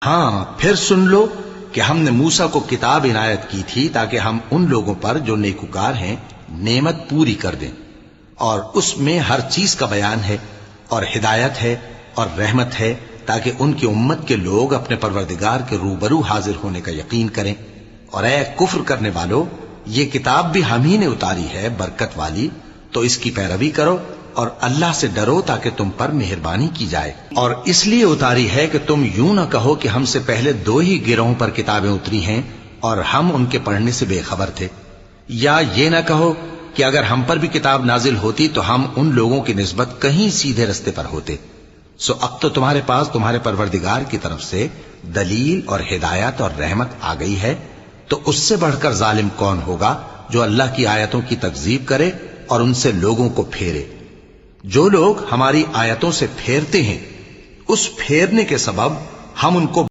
ہاں پھر سن لو کہ ہم نے موسیٰ کو کتاب عنایت کی تھی تاکہ ہم ان لوگوں پر جو نیکوکار ہیں نعمت پوری کر دیں، اور اس میں ہر چیز کا بیان ہے اور ہدایت ہے اور رحمت ہے، تاکہ ان کی امت کے لوگ اپنے پروردگار کے روبرو حاضر ہونے کا یقین کریں۔ اور اے کفر کرنے والو، یہ کتاب بھی ہم ہی نے اتاری ہے برکت والی، تو اس کی پیروی کرو اور اللہ سے ڈرو تاکہ تم پر مہربانی کی جائے۔ اور اس لیے اتاری ہے کہ تم یوں نہ کہو کہ ہم سے پہلے 2 ہی گروہوں پر کتابیں اتری ہیں اور ہم ان کے پڑھنے سے بے خبر تھے، یا یہ نہ کہو کہ اگر ہم پر بھی کتاب نازل ہوتی تو ہم ان لوگوں کی نسبت کہیں سیدھے رستے پر ہوتے۔ سو اب تو تمہارے پاس تمہارے پروردگار کی طرف سے دلیل اور ہدایت اور رحمت آ گئی ہے، تو اس سے بڑھ کر ظالم کون ہوگا جو اللہ کی آیتوں کی تکذیب کرے اور ان سے لوگوں کو پھیرے۔ جو لوگ ہماری آیتوں سے پھیرتے ہیں، اس پھیرنے کے سبب ہم ان کو